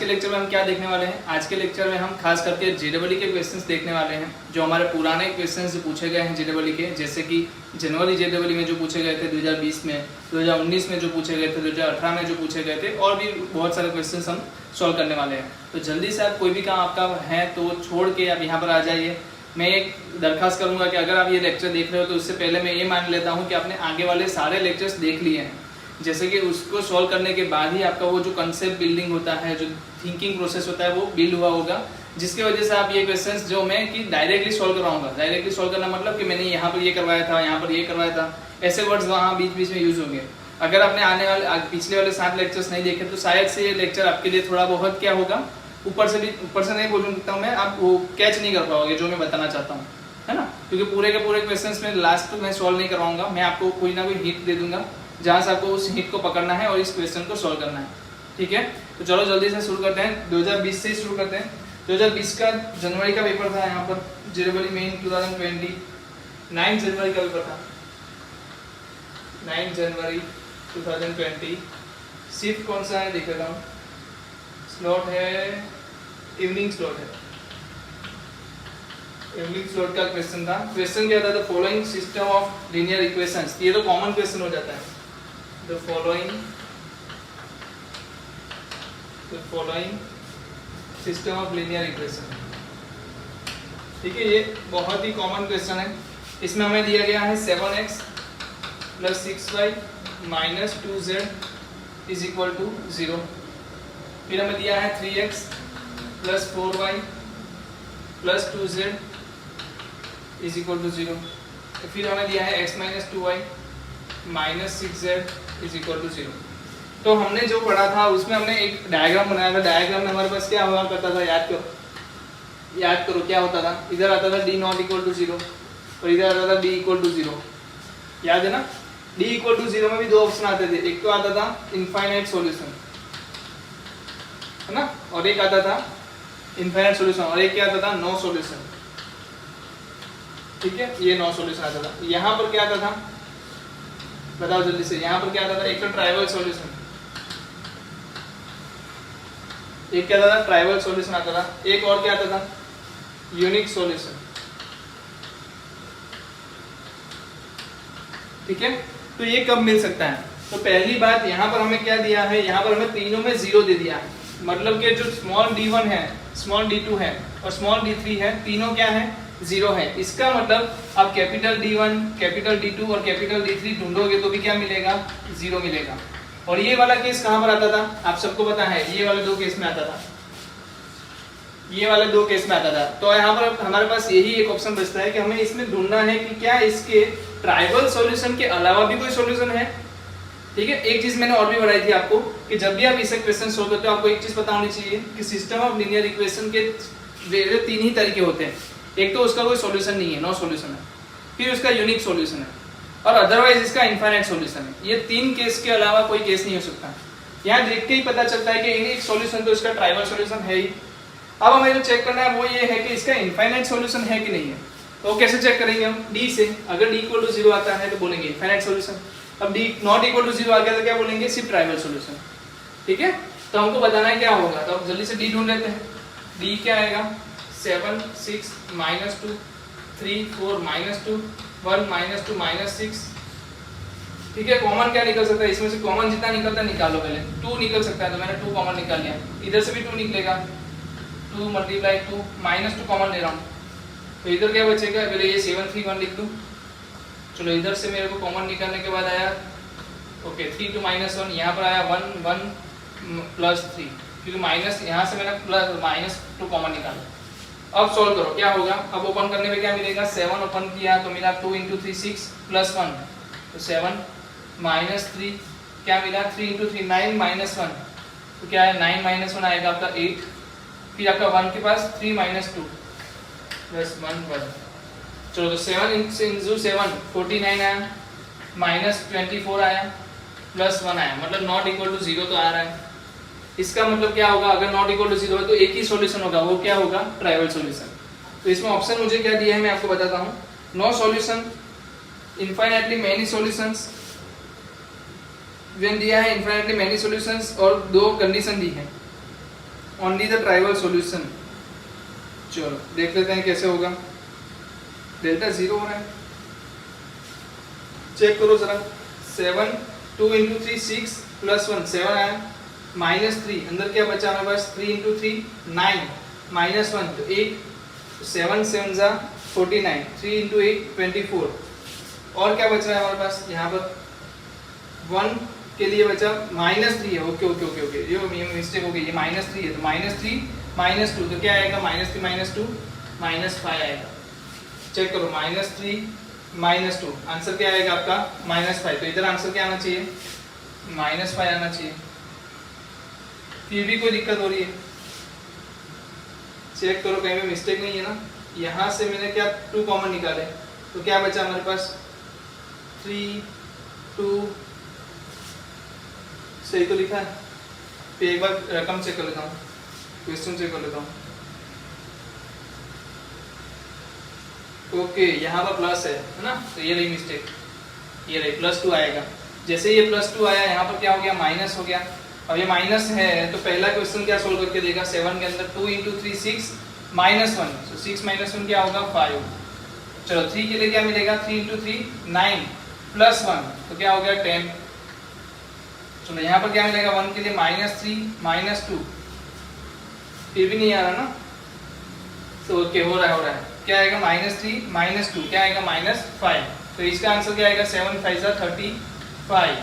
Lecture में हम क्या देखने वाले हैं? आज के लेक्चर में हम खास करके जेईई के क्वेश्चंस देखने वाले हैं, जो हमारे पुराने क्वेश्चंस पूछे गए हैं जेईई के, जैसे कि जनवरी जेईई में जो पूछे गए थे 2020 में, 2019 में जो पूछे गए थे, 2018 में जो पूछे गए थे, और भी बहुत सारे क्वेश्चंस हम सॉल्व करने वाले हैं। तो जल्दी से आप कोई भी काम आपका है तो छोड़ के आप यहाँ पर आ जाइए। मैं एक दरखास्त करूँगा कि अगर आप ये लेक्चर देख रहे हो तो उससे पहले मैं ये मान लेता हूँ कि आपने आगे वाले सारे लेक्चर्स देख लिए हैं, जैसे कि उसको सॉल्व करने के बाद ही आपका वो जो कंसेप्ट बिल्डिंग होता है, जो थिंकिंग प्रोसेस होता है, वो बिल्ड हुआ होगा, जिसकी वजह से आप ये क्वेश्चंस जो मैं कि डायरेक्टली सॉल्व कराऊंगा। डायरेक्टली सॉल्व करना मतलब कि मैंने यहाँ पर ये करवाया था, यहाँ पर ये करवाया था, ऐसे वर्ड्स वहाँ बीच बीच में यूज होंगे। अगर आपने आने वाले पिछले वाले 7 लेक्चर्स नहीं देखे तो शायद से ये लेक्चर आपके लिए थोड़ा बहुत क्या होगा, ऊपर से नहीं बोल सकता हूँ मैं, आप वो कैच नहीं कर पाओगे जो मैं बताना चाहता हूँ, है ना। क्योंकि पूरे के पूरे क्वेश्चंस में लास्ट में सॉल्व नहीं करवाऊंगा, मैं आपको कोई ना कोई हिंट दे दूंगा जहाँ से आपको उस हिट को पकड़ना है और इस क्वेश्चन को सॉल्व करना है। ठीक है, तो चलो जल्दी से शुरू करते हैं। 2020 से शुरू करते हैं। 2020 का जनवरी का पेपर था यहाँ पर, जेईई मेन 2020 9 जनवरी का पेपर था, 9 जनवरी 2020। शिफ्ट कौन सा है देख लेता हूँ, स्लॉट है इवनिंग स्लॉट है, इवनिंग स्लॉट का क्वेश्चन था। क्वेश्चन क्या था? The following system of linear equations. ये तो कॉमन क्वेश्चन हो जाता है। The following system of linear equation। ठीक है, ये बहुत ही कॉमन क्वेश्चन है। इसमें हमें दिया गया है 7x + 6y - 2z = 0। फिर हमें दिया है 3x + 4y + 2z = 0। फिर हमें दिया है x - 2y - 6z = 0। तो हमने जो पढ़ा था उसमें हमने एक डायग्राम बनाया था। डायग्राम में हमारे पास क्या हुआ करता था, याद करो क्या होता था। इधर आता था d ≠ 0 और इधर आता था d = 0। याद है ना? d = 0 में भी 2 ऑप्शन आते थे। एक तो आता था इनफाइनाइट सॉल्यूशन, है ना, और एक आता था इनफाइनाइट सॉल्यूशन, और एक क्या आता था, नो सॉल्यूशन। ठीक है, ये नो सॉल्यूशन आता था। यहाँ पर क्या आता था, बताओ जल्दी से। यहाँ पर क्या आता था? एक तो ट्राइवल सॉल्यूशन, एक क्या आता था, ट्राइवल सॉल्यूशन आता था। एक और क्या आता था, यूनिक सॉल्यूशन। ठीक है, तो ये कब मिल सकता है? तो पहली बात यहाँ पर हमें क्या दिया है, यहाँ पर हमें तीनों में 0 दे दिया है। मतलब कि जो स्मॉल d1 है, स्मॉल d2 है और स्मॉल d3 है, तीनों क्या है, 0 है। इसका मतलब आप कैपिटल D1, कैपिटल D2 और कैपिटल D3 ढूंढोगे तो भी क्या मिलेगा, 0 मिलेगा। और ये वाला केस कहाँ पर आता था, आप सबको पता है, ये वाले 2 केस में आता था, ये वाले 2 केस में आता था। तो यहाँ पर हमारे पास यही एक ऑप्शन बचता है कि हमें इसमें ढूंढना है कि क्या इसके ट्राइवल सॉल्यूशन के अलावा भी कोई सॉल्यूशन है। ठीक है, एक चीज मैंने और भी बताई थी आपको कि जब भी आप इसे क्वेश्चन सोल्व करते हो आपको एक चीज पता होनी चाहिए कि सिस्टम ऑफ लीनियर इक्वेशन के 3 ही तरीके होते हैं। एक तो उसका कोई सॉल्यूशन नहीं है, नो सॉल्यूशन है, फिर उसका यूनिक सॉल्यूशन है, और अदरवाइज इसका इनफाइनाइट सॉल्यूशन है। ये 3 केस के अलावा कोई केस नहीं हो सकता। यहाँ देख के ही पता चलता है कि एक सॉल्यूशन तो इसका ट्राइवल सॉल्यूशन है ही। अब हमें जो चेक करना है वो ये है कि इसका इनफाइनाइट सॉल्यूशन है कि नहीं है। तो कैसे चेक करेंगे हम, डी से। अगर d = 0 आता है तो बोलेंगे इनफाइनाइट सॉल्यूशन। अब d ≠ 0 आ गया तो क्या बोलेंगे, सिर्फ ट्राइवल सॉल्यूशन। ठीक है, तो हमको बताना है क्या होगा, तो जल्दी से d ढूंढ लेते हैं। d क्या आएगा, 7 6 - 2 3 4 - 2 1 - 2 - 6। ठीक है, कॉमन क्या निकल सकता है इसमें से? कॉमन जितना निकलता है निकालो पहले। 2 निकल सकता है तो मैंने 2 कॉमन निकाल लिया। इधर से भी 2 निकलेगा, 2 × 2 -2 कॉमन ले रहा हूँ, तो इधर क्या बचेगा, पहले ये 7 3 1 लिख दूँ। चलो इधर से मेरे को कॉमन निकालने के बाद आया ओके 3 2 -1, यहाँ पर आया 1 1 + 3, क्योंकि माइनस यहाँ से मैंने -2 कॉमन निकाला। अब सॉल्व करो क्या होगा। अब ओपन करने में क्या मिलेगा, 7 ओपन किया तो मिला 2 × 3 6 + 1, तो 7 - 3 क्या मिला, 3 × 3 9 - 1, तो क्या है 9 - 1 आएगा आपका 8। फिर आपका 1 के पास 3 - 2 + 1 1। चलो तो 7 × 7 49 आया, -24 आया, +1 आया, मतलब नॉट इक्वल टू 0 तो आ रहा है। इसका मतलब क्या होगा, अगर नॉट इक्वल टू 0 है तो एक ही सॉल्यूशन होगा, वो क्या होगा, ट्राइवल सॉल्यूशन। तो इसमें ऑप्शन मुझे क्या दिया है मैं आपको बताता हूँ। No solution, infinitely many solutions, दिया है इनफाइनाइटली मेनी सॉल्यूशंस, और 2 कंडीशन दी है। Only the trivial solution. चलो देख लेते हैं कैसे होगा। डेल्टा 0 हो रहा है, चेक करो जरा। 7 2 इंटू 3 6 प्लस 1 7 आया, माइनस 3 अंदर क्या बचा हमारे पास, 3 इंटू 3 9 माइनस 1 तो 8, 7 7 जा 49, 3 इंटू 8 24। और क्या बच रहा है हमारे पास यहाँ पर, 1 के लिए बचा -3 है। ओके ओके ओके ओके, ये मिस्टेक हो गई, ये -3 है तो -3 -2 तो क्या आएगा, -3 -2 -5 आएगा। चेक करो, -3 -2 आंसर क्या आएगा आपका -5। तो इधर आंसर क्या आना चाहिए, -5 आना चाहिए। फिर भी कोई दिक्कत हो रही है, चेक करो कहीं में मिस्टेक नहीं है ना। यहाँ से मैंने क्या 2 कॉमन निकाले तो क्या बचा हमारे पास 3 2, सही तो लिखा है। फिर एक बार रकम चेक कर लेता हूँ, क्वेश्चन चेक कर लेता हूँ। ओके यहाँ पर प्लस है ना, तो ये रही मिस्टेक, ये रही +2 आएगा। जैसे ये +2 आया यहाँ पर क्या हो गया, माइनस हो गया। अब ये माइनस है तो पहला क्वेश्चन क्या सोल्व करके देगा, 7 के अंदर 2 इंटू 3 6 -1, तो 6 -1 क्या होगा 5। चलो 3 के लिए क्या मिलेगा, 3 इंटू 3 9 प्लस 1 तो क्या हो गया 10। चलो यहाँ पर क्या मिलेगा, 1 के लिए -3 -2, फिर भी नहीं आ रहा ना, तो ओके हो रहा है क्या आएगा, -3 -2 क्या आएगा -5। तो इसका आंसर क्या आएगा, 7 5 35,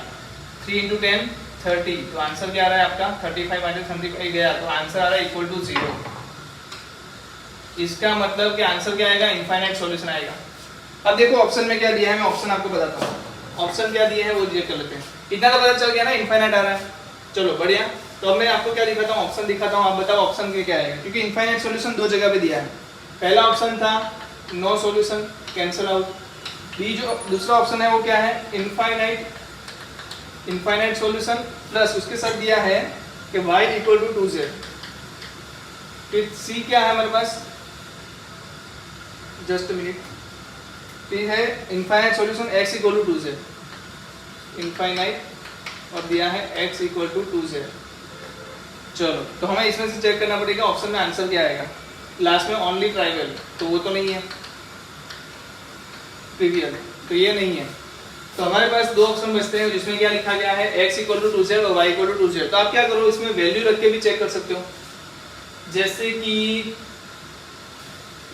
3 इंटू 10 30, तो आंसर क्या आ रहा है आपका 35 माइनस 35 गया तो आंसर आ रहा है इक्वल टू 0। इसका मतलब कि आंसर क्या आएगा, इनफाइनाइट सॉल्यूशन आएगा। अब देखो ऑप्शन में क्या दिया है, मैं ऑप्शन आपको बताता हूँ। ऑप्शन क्या दिए है वो चेक कर लेते हैं। इतना तो पता चल गया ना, इनफाइनाइट आ रहा है। चलो बढ़िया, तो अब मैं आपको क्या दिखाता हूँ, ऑप्शन दिखाता हूँ। आप बताओ ऑप्शन में क्या आएगा, क्योंकि इनफाइनाइट सॉल्यूशन 2 जगह पे दिया है। पहला ऑप्शन था no solution, cancel out. B जो दूसरा ऑप्शन है वो क्या है, इनफाइनाइट सॉल्यूशन प्लस उसके साथ दिया है कि y इक्वल टू 2z। फिर सी क्या है हमारे पास, जस्ट मिनट, फिर है infinite solution x equal to 2z, infinite और दिया है x इक्वल टू 2z। चलो तो हमें इसमें से चेक करना पड़ेगा ऑप्शन में आंसर क्या आएगा। लास्ट में ओनली ट्राइवल, तो वो तो नहीं है, ट्रिवियल तो ये नहीं है। तो हमारे पास 2 ऑप्शन बचते हैं जिसमें क्या लिखा गया है, x इक्वल टू 2z और y इक्वल टू 2z। तो आप क्या करो, इसमें वैल्यू रख के भी चेक कर सकते हो। जैसे कि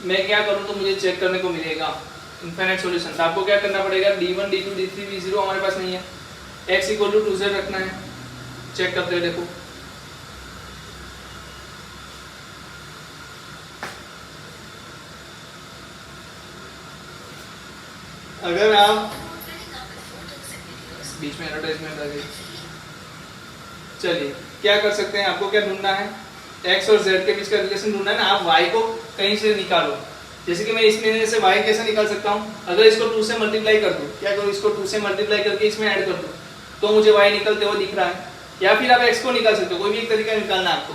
मैं क्या करूं तो मुझे चेक करने को मिलेगा इनफाइनाइट सॉल्यूशन। तो आपको क्या करना पड़ेगा, d1 d2 d3 d0 हमारे पास नहीं है, x इक्वल टू 2z रखना है। चेक करते हैं, देखो अगर आप बीच में एडवर्टाइजमेंट आ गई। चलिए क्या कर सकते हैं, आपको क्या ढूंढना है, x और z के बीच का रिलेशन ढूंढना है ना। आप y को कहीं से निकालो। जैसे कि मैं इसमें से y कैसे निकाल सकता हूँ, अगर इसको 2 से मल्टीप्लाई कर दूं, क्या करूँ, इसको 2 से मल्टीप्लाई करके इसमें ऐड कर दूं तो मुझे y निकलते हुए दिख रहा है। या फिर आप x को निकाल सकते हो, कोई भी एक तरीका निकालना है आपको।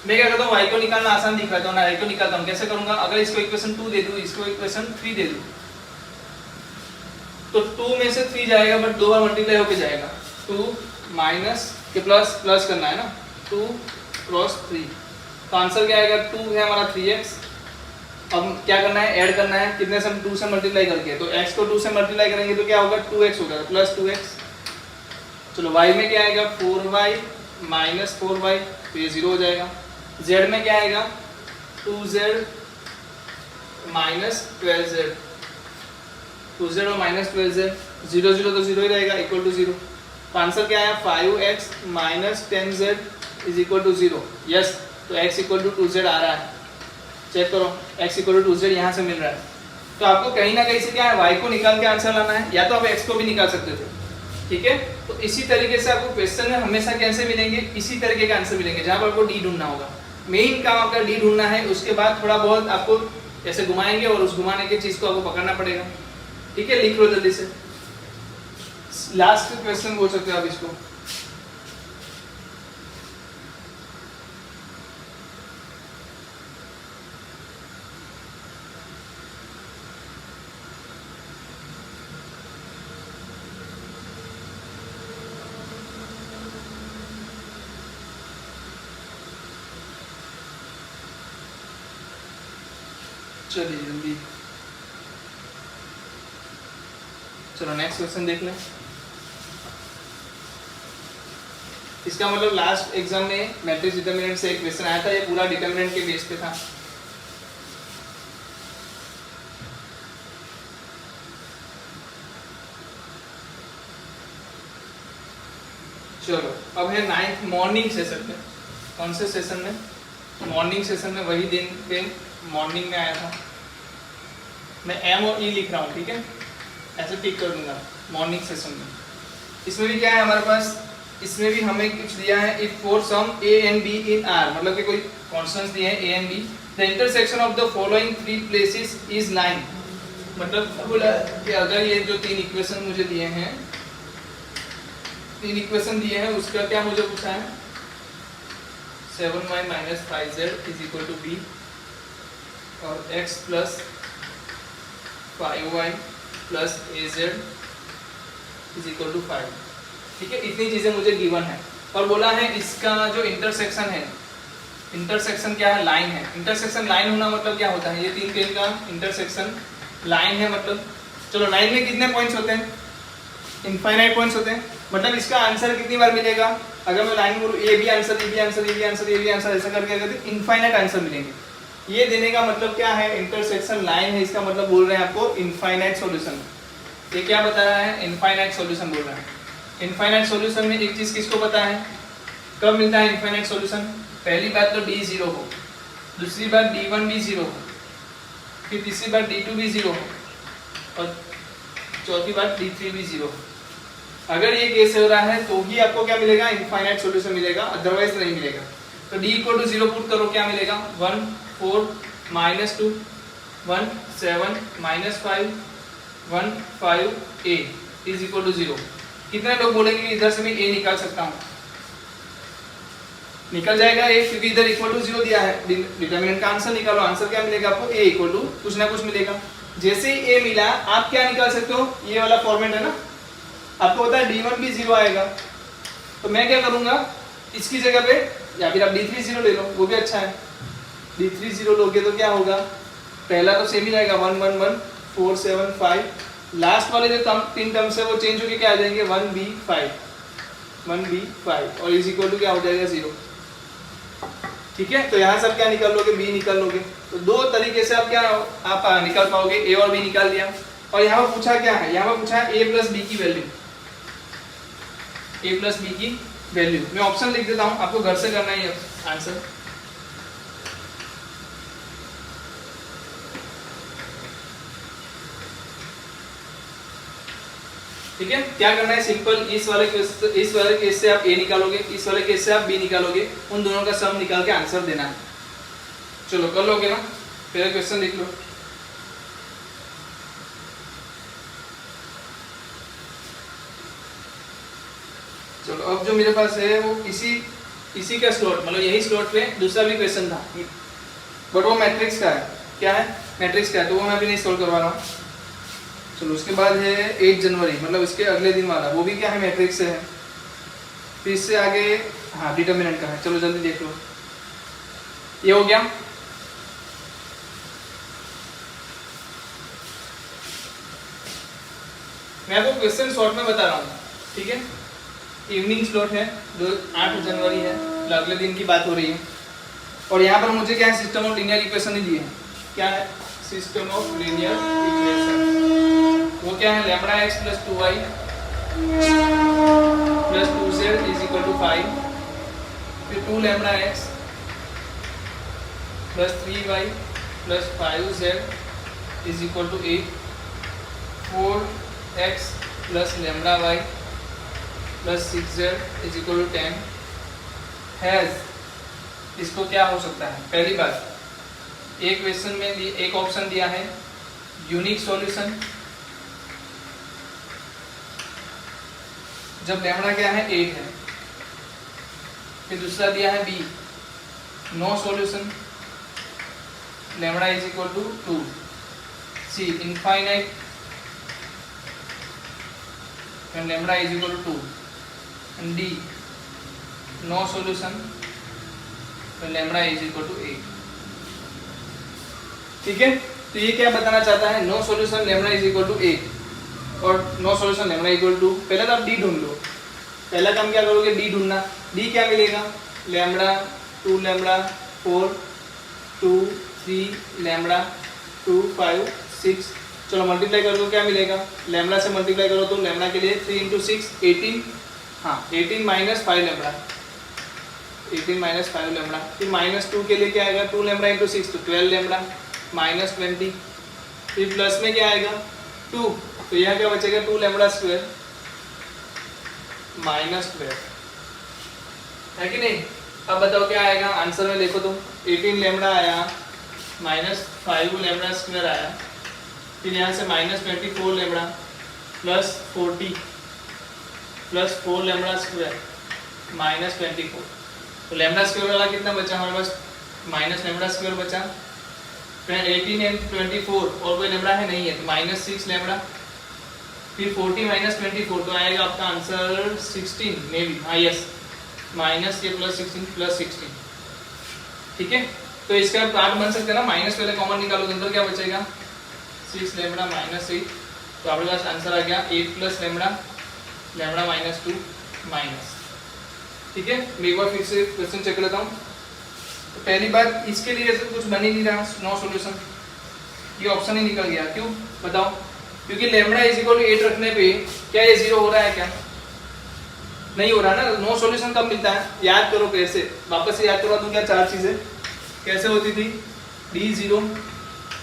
मैं क्या करता हूँ, y को निकालना आसान दिख रहा है तो मैं y को निकालता हूँ। कैसे करूंगा, अगर इसको इक्वेशन 2 दे दूं, इसको इक्वेशन 3 दे दूं, तो 2 में से 3 जाएगा बट 2 बार मल्टीप्लाई होके जाएगा। 2 माइनस के प्लस प्लस करना है ना, 2 क्रॉस 3, तो आंसर क्या आएगा, 2 है हमारा 3x। अब क्या करना है, ऐड करना है, कितने से 2 से मल्टीप्लाई करके, तो x को 2 से मल्टीप्लाई करेंगे तो क्या होगा 2x होगा प्लस 2x। चलो y में क्या आएगा 4y माइनस 4y, तो ये 0 हो जाएगा। z में क्या आएगा 2z माइनस 12z, 2z और माइनस 12z, 0 0 तो 0 ही रहेगा, इक्वल टू 0। तो आंसर क्या आया 5x minus 10z is equal to 0। Yes, तो x इक्वल टू 2z आ रहा है। चेक करो, x इक्वल टू 2z यहाँ से मिल रहा है। तो आपको कहीं ना कहीं से क्या है, y को निकाल के आंसर लाना है, या तो आप x को भी निकाल सकते थे। ठीक है, तो इसी तरीके से आपको क्वेश्चन में हमेशा कैसे मिलेंगे, इसी तरीके के आंसर मिलेंगे जहाँ पर आपको d ढूंढना होगा। मेन काम आपका d ढूंढना है, उसके बाद थोड़ा बहुत आपको ऐसे घुमाएंगे और उस घुमाने की चीज को आपको पकड़ना पड़ेगा। ठीक है, लिख लो जल्दी से, लास्ट क्वेश्चन बोल सकते हो आप इसको। चलिए जल्दी, चलो नेक्स्ट क्वेश्चन देख लें। इसका मतलब लास्ट एग्जाम में मैट्रिक्स डिटरमिनेंट से एक क्वेश्चन आया था, ये पूरा डिटरमिनेंट के बेस पे था। चलो अब है 9th मॉर्निंग सेशन में। कौन से सेशन में? मॉर्निंग सेशन में, वही दिन पे मॉर्निंग में आया था। मैं एम और ई लिख रहा हूँ, ठीक है, ऐसे टिक कर दूंगा मॉर्निंग सेशन में। इसमें भी क्या है हमारे पास, इसमें भी हमें कुछ दिया है, if for some a and b in R, मतलब कि कोई कॉन्स्टेंट्स दिए हैं a and b, the intersection of the following 3 places is 9। मतलब बोला कि अगर ये जो 3 इक्वेशन मुझे दिए हैं, 3 इक्वेशन दिए हैं, उसका क्या मुझे पूछा है, 7y - 5z = b और x + 5y + az = 5। ठीक है, इतनी चीजें मुझे गिवन है। और बोला है इसका जो इंटरसेक्शन है, इंटरसेक्शन क्या है, लाइन है। इंटरसेक्शन लाइन होना मतलब क्या होता है, ये 3 प्लेन का इंटरसेक्शन लाइन है। मतलब चलो लाइन में कितने पॉइंट्स होते हैं, इनफाइनाइट पॉइंट्स होते हैं। मतलब इसका आंसर कितनी बार मिलेगा, अगर मैं लाइन बोलूँ a b answer, a b answer, a b answer, a b answer, ऐसा करके अगर इनफाइनाइट आंसर मिलेंगे। ये देने का मतलब क्या है, इंटरसेक्शन लाइन है, इसका मतलब बोल रहे हैं आपको इनफाइनाइट सॉल्यूशन। ये क्या बता रहा है, इनफाइनाइट सॉल्यूशन बोल रहा है। इनफाइनाइट सॉल्यूशन में एक चीज किसको पता है, कब मिलता है इनफाइनाइट सॉल्यूशन, पहली बात तो d 0 हो, दूसरी बात d1 भी 0 हो, फिर तीसरी बात d2 भी 0 हो, और चौथी बात d3 भी 0 हो। अगर ये केस हो रहा है तो ही आपको क्या मिलेगा, इनफाइनाइट सॉल्यूशन मिलेगा, अदरवाइज नहीं मिलेगा। तो d = 0 पुट करो, क्या मिलेगा, 1 4 - 2 1 7 - 5 1 5 a = 0। कितने लोग बोलेंगे कि इधर से मैं a निकाल सकता हूँ, निकल जाएगा a, क्योंकि इधर =0 दिया है। डिटरमिनेंट का आंसर निकालो, आंसर क्या मिलेगा आपको, a = कुछ ना कुछ मिलेगा। जैसे ही a मिला, आप क्या निकाल सकते हो, ये वाला फॉर्मेट है ना, आपको पता है d1 भी 0 आएगा। तो मैं क्या करूंगा, इसकी जगह पे या फिर आप d3 0 ले लो, वो भी अच्छा है। d3 0 लोगे तो क्या होगा, पहला तो सेम ही रहेगा 1 1 1 4 7 5, लास्ट वाले जो 3 टर्म्स है वो चेंज होके क्या आ जाएंगे, 1b5 और = क्या हो जाएगा, 0। ठीक है, तो यहाँ से आप क्या निकाल लोगे, b निकाल लोगे। तो 2 तरीके से आप क्या आप निकाल पाओगे, a और b निकाल दिया। और यहाँ पर पूछा क्या है, यहाँ पर पूछा है a + b की वैल्यू, a + b की वैल्यू। मैं ऑप्शन लिख देता हूँ, आपको घर से करना है आंसर। ठीक है, क्या करना है, सिंपल, इस वाले केस से आप a निकालोगे, इस वाले केस से आप b निकालोगे, उन दोनों का सम निकाल के आंसर देना है। चलो कर लोगे ना, पहले क्वेश्चन लिख लो। चलो अब जो मेरे पास है वो इसी का स्लॉट, मतलब यही स्लॉट पे दूसरा भी क्वेश्चन था, बट वो मैट्रिक्स का है। क्या है, मैट्रिक्स का है, तो वो मैं अभी नहीं सॉल्व करवा रहा हूँ। चलो उसके बाद है 8 जनवरी, मतलब इसके अगले दिन वाला, वो भी क्या है, मैट्रिक्स से है। फिर इससे आगे हाँ डिटरमिनेंट का है। चलो जल्दी देख लो, ये हो गया। मैं तो क्वेश्चन शॉर्ट में बता रहा हूँ, ठीक है। इवनिंग स्लॉट है, 8 जनवरी है, अगले दिन की बात हो रही है। और यहाँ पर मुझे क्या है, सिस्टम ऑफ लीनियर इक्वेशन ही दिए हैं। क्या है, सिस्टम ऑफ लीनियर इक्वेशन, वो क्या है, λx + 2y + 2z = 5, फिर 2λx + 3y + 5z = 8, 4x + λy + 6z = 10 has. इसको क्या हो सकता है, पहली बात, एक क्वेश्चन में एक ऑप्शन दिया है यूनिक सॉल्यूशन, जब लैम्बडा क्या है 8 है। फिर दूसरा दिया है b, no solution, lambda = 2। C, infinite when lambda = 2, and D, no solution when lambda = 8। ठीक है, तो ये क्या बताना चाहता है, no solution lambda is equal to 8 और no solution lambda equal to, पहले तो आप डी ढूंढ लो। पहला काम क्या करोगे, डी ढूंढना। डी क्या मिलेगा, लेमडा 2 लेमडा 4 2 3 लेमडा 2 5 6। चलो मल्टीप्लाई कर दो, क्या मिलेगा, लेमडा से मल्टीप्लाई करो तो लेमडा के लिए 3 इंटू 6 18, हाँ 18 माइनस 5 लेमडा, 18 माइनस 5 लेमडा। फिर -2 के लिए क्या आएगा, 2 लेमडा इंटू 6 तो 12 लेमडा माइनस 20। फिर प्लस में क्या आएगा 2, तो यहाँ क्या बचेगा 2 लेमडा स्क्वायर माइनस 12, है कि नहीं। अब बताओ क्या आएगा आंसर में, देखो तो 18 लेमडा आया माइनस 5 लेमडा स्क्वायर आया, फिर यहाँ से -24 lambda plus 40 plus 4 lambda square minus 24। तो लेमडा स्क्वायर वाला कितना बचा हमारे पास, माइनस लेमडा स्क्वायर बचा। फिर 18 एंड 24 और कोई लेमडा है नहीं है तो -6 लेमडा, फिर 40 माइनस 24 तो आएगा आपका आंसर 16 मे बी, हाँ यस, माइनस के प्लस 16 प्लस 16, ठीक है। तो इसका पार्ट बन सकते हैं ना, माइनस पहले कॉमन निकालो तो अंदर क्या बचेगा 6 लेमडा माइनस 8, तो आपके पास आंसर आ गया 8 plus lambda lambda minus 2 minus, ठीक है। मैं एक बार फिर से क्वेश्चन चेक लेता हूँ। तो पहली बात, इसके लिए ऐसे कुछ बन ही नहीं रहा, नो सॉल्यूशन, ये ऑप्शन ही निकल गया। क्यों बताओ, क्योंकि लेमडा इज इक्वल टू 8 रखने पे क्या ये 0 हो रहा है, क्या नहीं हो रहा ना। नो सॉल्यूशन कब मिलता है, याद करो कैसे, वापस से याद करवा दूं क्या, 4 चीजें कैसे होती थी, डी 0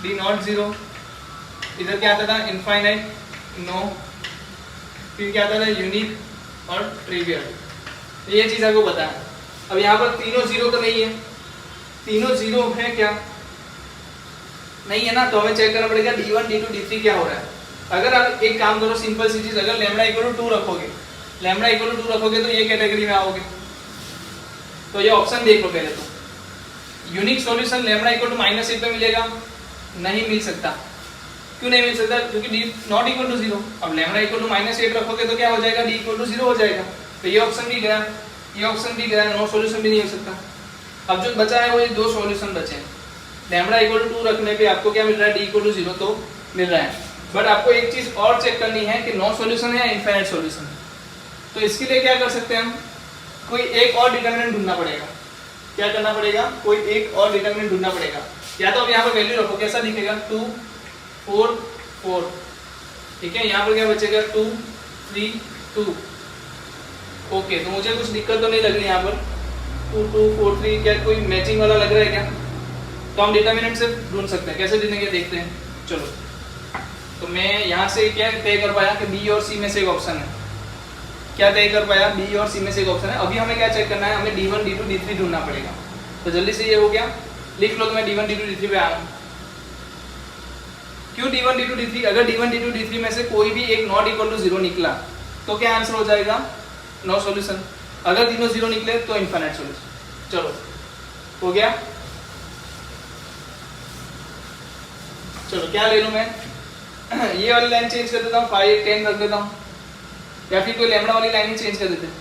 डी नॉट 0, इधर क्या आता था इनफाइनाइट नो, फिर क्या आता था यूनिक और ट्रिवियल, ये चीज आपको पता है। अब यहाँ पर तीनों 0 तो नहीं है, तीनों 0 है क्या, नहीं है ना, तो हमें चेक करना पड़ेगा d1 d2 d3 क्या हो रहा है। अगर आप एक काम करो, सिंपल सी चीज, अगर लेमडा इक्वल टू 2 रखोगे, लेमडा इक्वल टू 2 रखोगे तो ये कैटेगरी में आओगे। तो ये ऑप्शन देख लो पहले तो, unique solution lambda equal to -8 पे मिलेगा, नहीं मिल सकता। क्यों नहीं मिल सकता, क्योंकि d नॉट इक्वल टू 0। अब लेमडा इक्वल टू -8 रखोगे तो क्या हो जाएगा, d इक्वल टू 0 हो जाएगा, तो ये ऑप्शन भी गया, ये ऑप्शन भी गया, नो सॉल्यूशन भी नहीं हो सकता। अब जो बचा है वो ये 2 सॉल्यूशन बचे हैं। लेमडा इक्वल टू 2 रखने पे आपको क्या मिल रहा है, d इक्वल टू 0 तो मिल रहा है, बट आपको एक चीज और चेक करनी है कि नो सॉल्यूशन है या इनफाइनाइट सॉल्यूशन है। तो इसके लिए क्या कर सकते हैं हम, कोई एक और डिटरमिनेंट ढूंढना पड़ेगा। क्या करना पड़ेगा, कोई एक और डिटरमिनेंट ढूंढना पड़ेगा। या तो अब यहाँ पर वैल्यू रखो, कैसा दिखेगा 2 4 4, ठीक है। यहाँ पर क्या बचेगा 2 3 2, ओके। तो मुझे कुछ दिक्कत तो नहीं लग रही यहाँ पर, 2 2 4 3, क्या कोई मैचिंग वाला लग रहा है क्या, तो हम डिटरमिनेंट से ढूंढ सकते हैं। कैसे ढूंढेंगे देखते हैं, चलो। तो मैं यहाँ से क्या तय कर पाया कि बी और सी में से एक ऑप्शन है, क्या तय कर पाया, बी और सी में से एक ऑप्शन है। अभी हमें क्या चेक करना है, हमें d1 d2 d3 ढूंढना पड़ेगा। तो जल्दी से ये हो गया, लिख लो तो मैं d1 d2 d3 पे आ रहा हूँ। क्यों d1 d2 d3, अगर d1 d2 d3 में से कोई भी एक नॉट इक्वल टू 0 निकला तो क्या आंसर हो जाएगा, नो सॉल्यूशन। अगर तीनों 0 निकले तो इनफाइनाइट सॉल्यूशन। चलो हो गया, चलो क्या ले लूं मैं ये वाली लाइन चेंज कर देता हूँ, 5 10 रख देता हूँ, या फिर कोई लेमडा वाली लाइन ही चेंज कर देते हैं।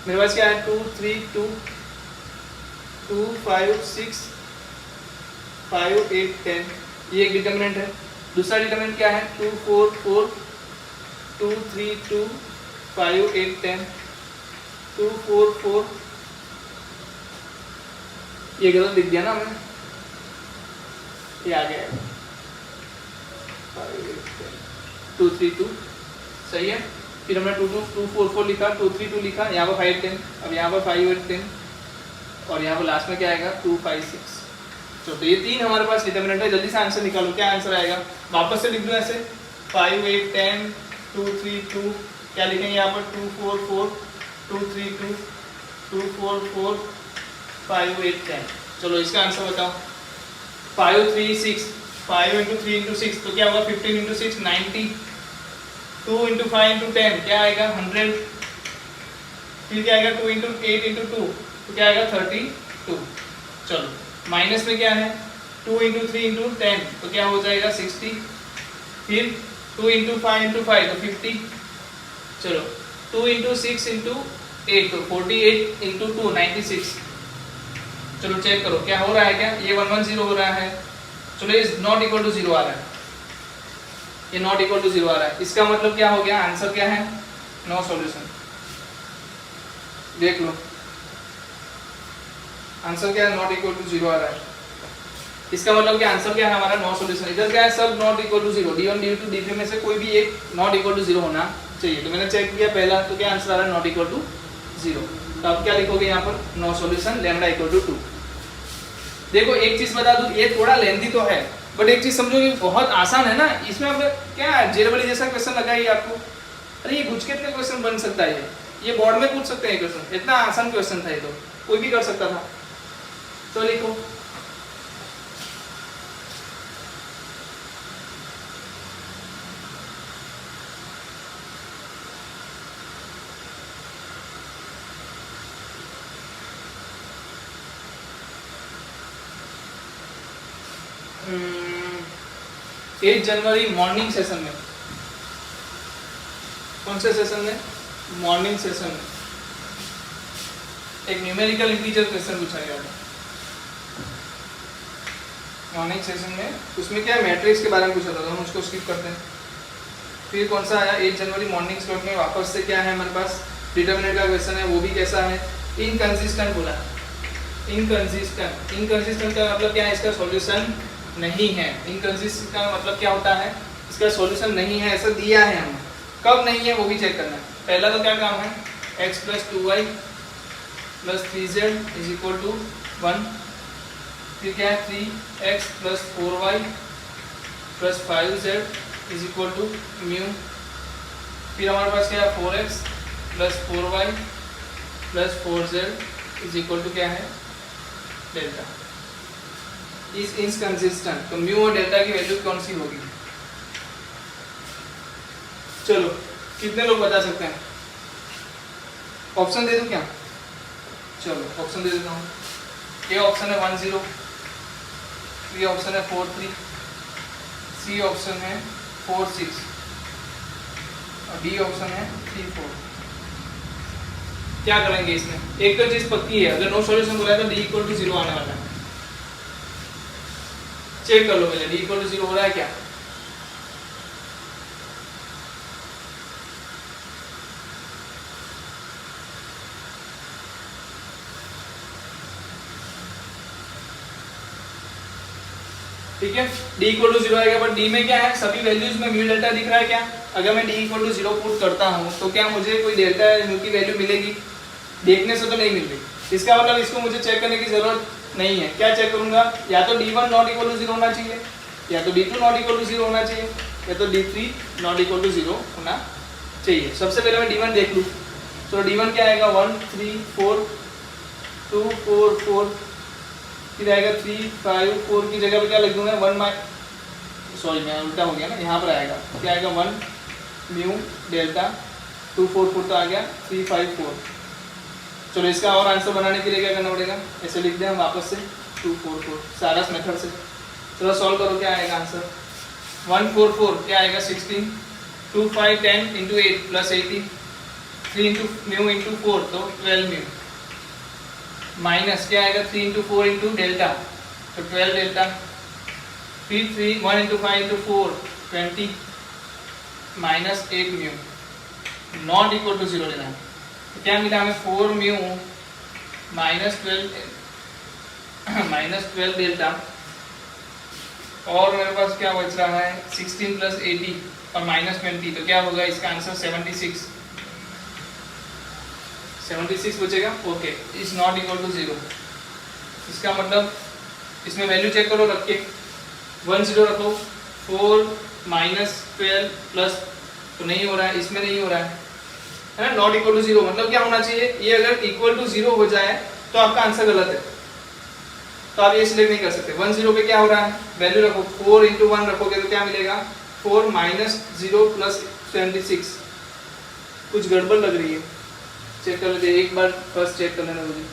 मेरे पास क्या है 2 3 2 2 5 6 5 8 10, ये एक डिटरमिनेंट है। दूसरा डिटरमिनेंट क्या है 2 4 4 2 3 2 5 8 10 2 4 4, ये गलत लिख दिया ना हमें, ये आ गया 5 8 10 2 3 2, सही है। फिर हमने 2 2 2 4 4 लिखा, 2 3 2 लिखा, यहाँ पर 5 10, अब यहाँ पर 5 8 10, और यहाँ पर लास्ट में क्या आएगा 2 5 6। तो ये 3 हमारे पास डिटरमिनेंट है। जल्दी से आंसर निकालो, क्या आंसर आएगा, वापस से लिख दो ऐसे 5 8 10 2 3 2, क्या लिखेंगे यहाँ पर 2 4 4 2 3 2 2 4 4 5 8 10। चलो इसका आंसर बताओ, 5 3 6, 5 इंटू 3 इंटू 6 तो क्या होगा 15 इंटू 6 90, 2 इंटू 5 इंटू 10 क्या आएगा 100, फिर क्या आएगा 2 इंटू 8 इंटू 2 तो क्या आएगा 32। चलो माइनस में क्या है 2 इंटू 3 इंटू 10 तो क्या हो जाएगा 60, फिर 2 इंटू 5 इंटू 5 तो 50, चलो 2 इंटू 6 इंटू 8 तो 48 इंटू 2 96। चलो चेक करो क्या हो रहा है, क्या ये 110 हो रहा है। चलो ये नॉट इक्वल टू 0 आ रहा है, ये नॉट इक्वल टू 0 आ रहा है, इसका मतलब क्या हो गया, आंसर क्या है, नो सॉल्यूशन। देख लो आंसर क्या है, नॉट इक्वल टू 0 आ रहा है, इसका मतलब क्या आंसर क्या है हमारा, नो सॉल्यूशन। इधर क्या है, सब not equal to 0, d1 d2 d3 में से कोई भी एक नॉट इक्वल टू 0 होना चाहिए। तो मैंने चेक किया पहला, तो क्या आंसर आ रहा है, नॉट इक्वल टू 0। तो आप क्या लिखोगे यहाँ पर, no solution lambda equal to 2। देखो एक चीज बता दूं, ये थोड़ा लेंथी तो है, बट एक चीज समझो ये बहुत आसान है ना, इसमें आपने क्या जेरबली जैसा क्वेश्चन लगा ही आपको, अरे ये गुजकेट का क्वेश्चन बन सकता है, ये बोर्ड में पूछ सकते हैं क्वेश्चन, इतना आसान क्वेश्चन था ये, तो कोई भी कर सकता था। तो लिखो एट जनवरी मॉर्निंग सेशन में, कौन से सेशन में, मॉर्निंग सेशन में एक न्यूमेरिकल इंटीजर क्वेश्चन पूछा गया था मॉर्निंग सेशन में, उसमें क्या मैट्रिक्स के बारे में पूछा था, तो हम उसको स्किप करते हैं। फिर कौन सा आया 8 जनवरी मॉर्निंग स्लॉट में, वापस से क्या है हमारे पास, डिटर्मिनेंट का क्वेश्चन है, वो भी कैसा है, इनकंसिस्टेंट बोला, इनकंसिस्टेंट। इनकंसिस्टेंट का मतलब क्या है, इसका सॉल्यूशन नहीं है। इनकंसिस्टेंट का मतलब क्या होता है, इसका सॉल्यूशन नहीं है, ऐसा दिया है हमें, कब नहीं है वो भी चेक करना है। पहला तो क्या काम है, x + 2y + 3z = 1, फिर क्या है 3x + 4y + 5z = μ, फिर हमारे पास क्या है 4x + 4y + 4z = क्या है, डेल्टा। इज इनकंसिस्टेंट, तो म्यू और डेल्टा की वैल्यू कौन सी होगी, चलो कितने लोग बता सकते हैं, ऑप्शन दे दूं क्या, चलो ऑप्शन दे देता हूँ। ए ऑप्शन है 1 0, बी ऑप्शन है 4 3, सी ऑप्शन है 4 6 और डी ऑप्शन है 3 4। क्या करेंगे इसमें, एक तो चीज पक्की है, अगर नो सॉल्यूशन बोला है तो डी = 0 आने वाला है। चेक कर लो पहले डी = 0 हो रहा है क्या, ठीक है, d = 0 आएगा, बट d में क्या है, सभी वैल्यूज में म्यू डेल्टा दिख रहा है क्या, अगर मैं d = 0 पुट करता हूँ तो क्या मुझे कोई डेल्टा म्यू की वैल्यू मिलेगी, देखने से तो नहीं मिल रही, इसका मतलब इसको मुझे चेक करने की जरूरत नहीं है। क्या चेक करूंगा, या तो d1 ≠ 0 होना चाहिए, या तो d2 ≠ 0 होना चाहिए, या तो d3 ≠ 0 होना चाहिए। सबसे पहले मैं d1 देख लूँ, तो d1 क्या आएगा, 1 3 4 2 4 4, फिर आएगा 3 5 4 की जगह पे क्या लिख दूंगा 1 सॉरी मैं उल्टा हो गया ना, यहाँ पर आएगा क्या आएगा 1 म्यू डेल्टा 2 4 4 तो आ गया 3 5 4। चलो इसका और आंसर बनाने के लिए क्या करना पड़ेगा, ऐसे लिख दें हम वापस से 2 4 4 सारस मेथड से। चलो सॉल्व करो, क्या आएगा आंसर 1 4 4 क्या आएगा 16, 2 5 10 × 8 + 80, 3 म्यू × 4 तो 12 म्यू, माइनस क्या आएगा 3 × 4 × डेल्टा तो 12 डेल्टा, फिर 1 × 5 × 4 20 minus 8 mu, not equal to 0 लेना है। तो क्या मिला हमें 4 म्यू -12 डेल्टा, और मेरे पास क्या बच रहा है 16 + 80 और -20, तो क्या होगा इसका आंसर 76 बचेगा। Okay, is not equal to 0, इसका मतलब इसमें वैल्यू चेक करो रख के 1 0 रखो, 4 -12 प्लस तो नहीं हो रहा है, इसमें नहीं हो रहा है ना, नॉट इक्वल टू 0 मतलब क्या होना चाहिए, ये अगर इक्वल टू 0 हो जाए तो आपका आंसर गलत है, तो आप ये सिलेक्ट नहीं कर सकते। 1 0 पे क्या हो रहा है, वैल्यू रखो 4 × 1 रखोगे तो क्या मिलेगा 4 -0 + 76, कुछ गड़बड़ लग रही है, चेक कर लेते एक बार, फर्स्ट चेक कर लेना मुझे।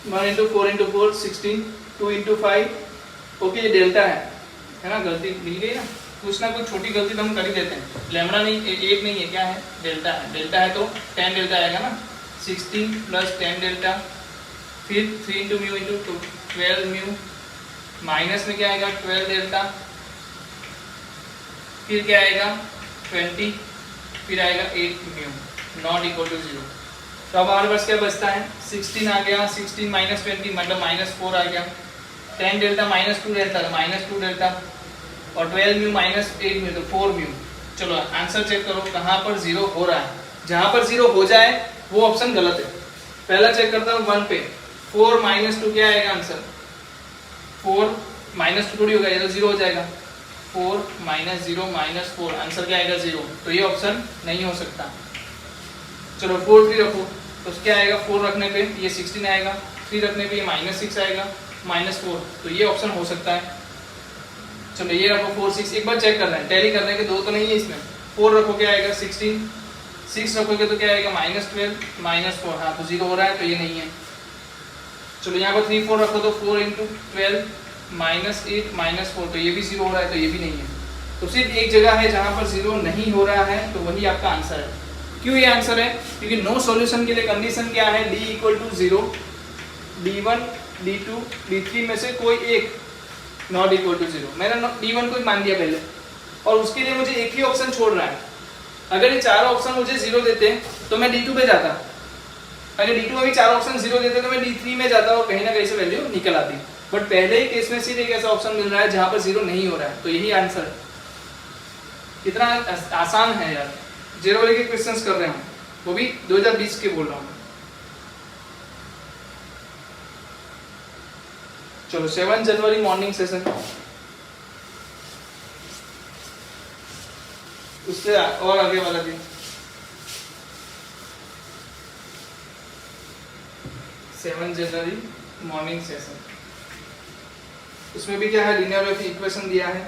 1 इंटू 4 इंटू 4 16, 2 इंटू 5। ओके, ये डेल्टा है ना, गलती मिल गई ना, कुछ ना कुछ छोटी गलती तो हम कर ही देते हैं। लैम्बडा नहीं, एक नहीं है, क्या है, डेल्टा है। डेल्टा है तो 10 डेल्टा आएगा ना, 16 प्लस 10 डेल्टा, फिर 3 into mu into 12 mu, minus में क्या आएगा 12 डेल्टा, फिर क्या आएगा 20, फिर आएगा 8 म्यू, नॉट इक्वल टू 0। तो अब हमारे पास क्या बचता है, 16 आ गया, 16 माइनस 20 मतलब -4 आ गया, 10 डेल्टा -2 डेल्टा तो -2 डेल्टा, और 12 म्यू माइनस 8 म्यू तो 4 म्यू। चलो आंसर चेक करो कहाँ पर 0 हो रहा है। जहाँ पर 0 हो जाए वो ऑप्शन गलत है। पहला चेक करता हूँ 1 पे, 4 माइनस 2 क्या आएगा आंसर, 4 माइनस 2 थोड़ी होगा, ये तो 0 हो जाएगा, 4 माइनस 0 माइनस 4, आंसर क्या आएगा 0। तो ये ऑप्शन नहीं हो सकता। चलो 4 3 रखो तो क्या आएगा, 4 रखने पे ये 16 आएगा, 3 रखने पे ये -6 आएगा, -4, तो ये ऑप्शन हो सकता है। चलो ये रखो 4 6, एक बार चेक कर रहे हैं, टैली कर रहे हैं कि 2 तो नहीं है इसमें। 4 रखो क्या आएगा 16, 6 रखोगे तो क्या आएगा -12 -4, हाँ तो 0 हो रहा है, तो ये नहीं है। चलो यहाँ पर 3 4 रखो तो 4 इंटू 12 -8 -4, तो ये भी 0 हो रहा है, तो ये भी नहीं है। तो सिर्फ एक जगह है जहाँ पर 0 नहीं हो रहा है, तो वही आपका आंसर है। क्यों ये आंसर है, क्योंकि नो सॉल्यूशन के लिए कंडीशन क्या है, d equal to 0, d1 d2 d3 में से कोई एक नॉट इक्वल टू 0। मैंने d1 को मान दिया पहले, और उसके लिए मुझे एक ही ऑप्शन छोड़ रहा है। अगर ये चारों ऑप्शन मुझे 0 देते तो मैं d2 पे जाता, अगर d2 में भी 4 ऑप्शन 0 देते तो मैं d3 में जाता और कहीं ना कहीं से वैल्यू निकल आती। बट पहले ही केस में सिर्फ एक ऐसा ऑप्शन मिल रहा है जहाँ पर 0 नहीं हो रहा है, तो यही आंसर है। कितना आसान है यार, 0 वाले के क्वेश्चंस कर रहे हैं, वो भी 2020 के बोल रहा हूँ। चलो 7 जनवरी मॉर्निंग सेशन, उससे और आगे वाला दिन 7 जनवरी मॉर्निंग सेशन, उसमें भी क्या है, लीनियर इक्वेशन दिया है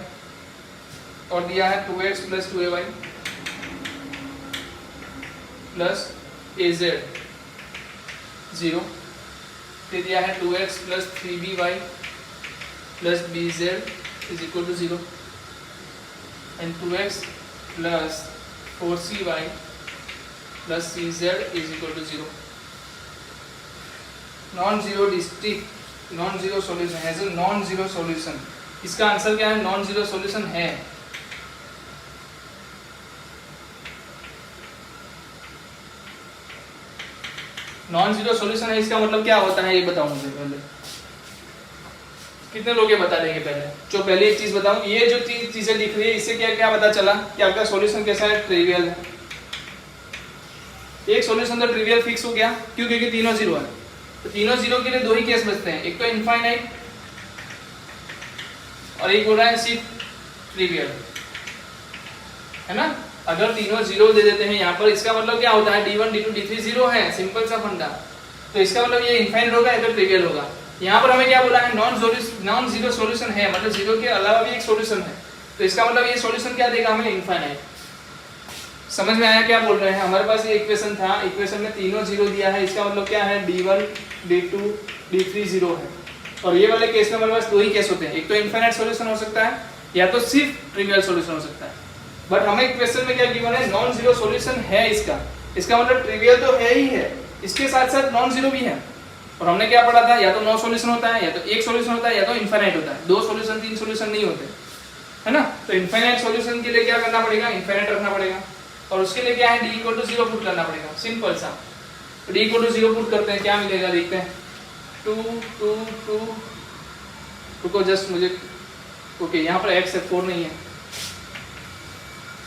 और दिया है 2x plus 2ay plus az 0, फिर दिया है 2x plus 3by plus bz is equal to 0 and 2x plus 4cy plus cz is equal to 0। Non zero district, non zero solution, has a non zero solution. इसका answer क्या है, non zero solution है। Non zero solution है, इसका मतलब क्या होता है ये बताओ मुझे पहले। कितने लोग ये बता देंगे पहले। जो पहले एक चीज बताऊं, ये जो तीन चीजें दिख रही है इससे क्या क्या पता चला कि आपका सॉल्यूशन कैसा है, ट्रिवियल है। एक सॉल्यूशन तो ट्रिवियल फिक्स हो गया, क्यों, क्योंकि तीनों जीरो है। तो तीनों जीरो के लिए दो ही केस बचते हैं, एक तो इनफाइनाइट और एक हो रहा है सिर्फ ट्रिवियल, है ना। अगर तीनों जीरो दे देते हैं यहाँ पर, इसका मतलब क्या होता है, d1 d2 d3 जीरो है, सिंपल सा फंडा। तो इसका मतलब ये इनफाइनाइट होगा या तो ट्रिवियल होगा। यहाँ पर हमें क्या बोला है, नॉन जीरो सॉल्यूशन है, मतलब जीरो के अलावा भी एक सॉल्यूशन है। तो इसका मतलब ये सॉल्यूशन क्या देगा हमें, इनफाइनाइट। समझ में आया क्या बोल रहे हैं। हमारे पास ये इक्वेशन था, इक्वेशन में तीनों जीरो दिया है, इसका मतलब क्या है, d1 d2 d3 जीरो है। और ये वाले केस में हमारे पास दो ही केस होते हैं, एक तो इनफाइनाइट सॉल्यूशन हो सकता है या तो सिर्फ ट्रिवियल सॉल्यूशन हो सकता है। बट हमें क्वेश्चन में क्या गिवन है, नॉन जीरो सॉल्यूशन है इसका मतलब ट्रिवियल तो है ही है, इसके साथ साथ नॉन जीरो भी है। और हमने क्या पढ़ा था, या तो नो सॉल्यूशन होता है, या तो एक सॉल्यूशन होता है, या तो इनफाइनाइट होता है। दो सॉल्यूशन तीन सॉल्यूशन नहीं होते, है ना। तो इनफाइनाइट सॉल्यूशन के लिए क्या करना पड़ेगा, इनफाइनाइट रखना पड़ेगा। और उसके लिए क्या है, d इक्वल टू 0 पुट करना पड़ेगा, सिंपल सा। तो d इक्वल टू 0 पुट करते हैं, क्या मिलेगा देखते हैं। 2 2 2 रुको जस्ट मुझे, ओके यहाँ पर x है, 4 नहीं है,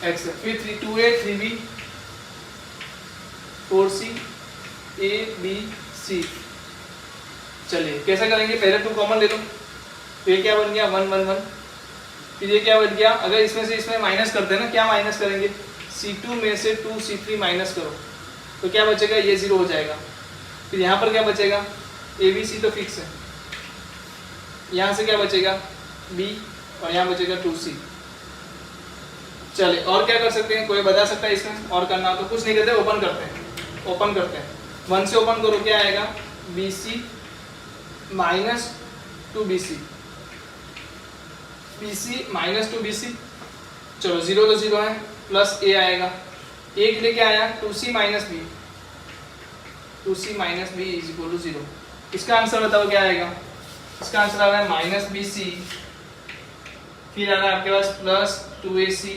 x है। फिर 2a 3b 4c a b c। चलिए कैसे करेंगे, पहले 2 कॉमन ले लो, तो ये क्या बन गया 1 1 1। फिर ये क्या बन गया, अगर इसमें से इसमें माइनस करते हैं ना, क्या माइनस करेंगे, c2 में से 2c3 माइनस करो तो क्या बचेगा, ये 0 हो जाएगा। फिर यहाँ पर क्या बचेगा, abc तो फिक्स है, यहाँ से क्या बचेगा b और यहाँ बचेगा 2c। चलिए और क्या कर सकते हैं, कोई बता सकता है इसमें और करना हो तो। कुछ नहीं करते, ओपन करते हैं 1 से ओपन करो, क्या आएगा bc minus 2bc, bc minus 2bc, चलो 0 तो 0 है, प्लस a आएगा, a के लिए क्या आया 2c minus b, 2c minus b is equal to 0। इसका आंसर बताओ क्या आएगा? इसका आंसर आ रहा है माइनस बी सी, फिर आ रहा है आपके पास plus 2ac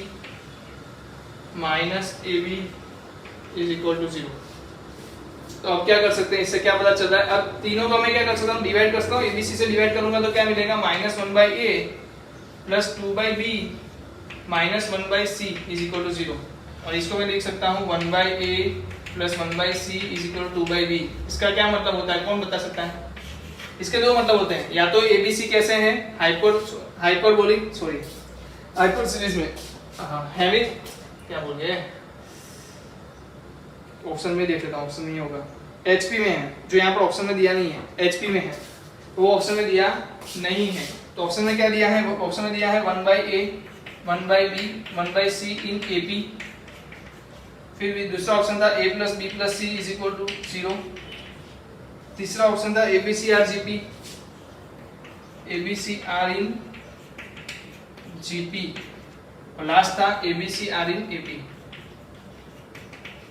minus a b is equal to 0। तो अब क्या कर सकते हैं, इससे क्या पता चल रहा है? अब तीनों को मैं क्या कर सकता हूँ, डिवाइड कर सकता हूँ। एबीसी से डिवाइड करूंगा तो क्या मिलेगा, minus 1/a plus 2/b minus 1/c is equal to 0। और इसको मैं लिख सकता हूँ 1/a plus 1/c is equal to 2/b। इसका क्या मतलब होता है, कौन बता सकता है? इसके दो मतलब होते हैं, या तो एबीसी कैसे हैं, हाइपरबोलिक सॉरी हाइपर सीरीज में हैविंग, क्या बोल गए, ऑप्शन में देख लेता हूँ, ऑप्शन नहीं होगा, एचपी में है, जो यहाँ पर ऑप्शन में दिया नहीं है, एचपी में है, तो वो ऑप्शन में दिया नहीं है। तो ऑप्शन में क्या दिया है, ऑप्शन में दिया है 1/a 1/b 1/c in AP. फिर भी दूसरा ऑप्शन था a plus b plus c is equal to 0। तीसरा ऑप्शन था ABCR GP, ABCR in GP, और लास्ट था ABCR इन AP।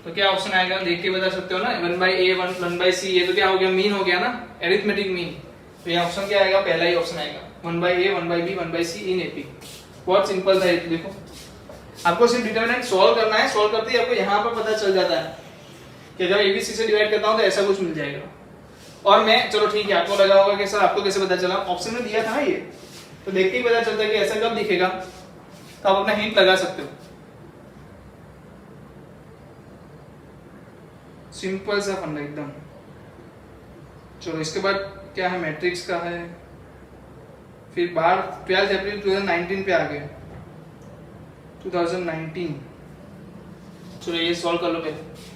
तो क्या ऑप्शन आएगा, देख के बता सकते हो ना, 1/a 1/c, ये तो क्या हो गया, मीन हो गया ना, एरिथमेटिक मीन। तो ये ऑप्शन क्या आएगा, पहला ही ऑप्शन आएगा 1/a 1/b 1/c इन AP। बहुत सिंपल था ये, देखो आपको सिर्फ डिटरमिनेंट सॉल्व करना है, सॉल्व करते ही आपको यहाँ पर पता चल जाता है कि जब ABC से डिवाइड करता हूँ तो ऐसा कुछ मिल जाएगा। और मैं, चलो ठीक है, आपको लगा होगा कि सर आपको कैसे पता चला, ऑप्शन में दिया था ना ये, तो देख के ही पता चलता है कि ऐसा कब दिखेगा, तो आप अपना हिंट लगा सकते हो। सिंपल सा फंडा एकदम। चलो इसके बाद क्या है, मैट्रिक्स का है, फिर बाहर 12 अप्रैल 2019 पे आ गए, 2019। चलो ये सॉल्व कर लो पहले।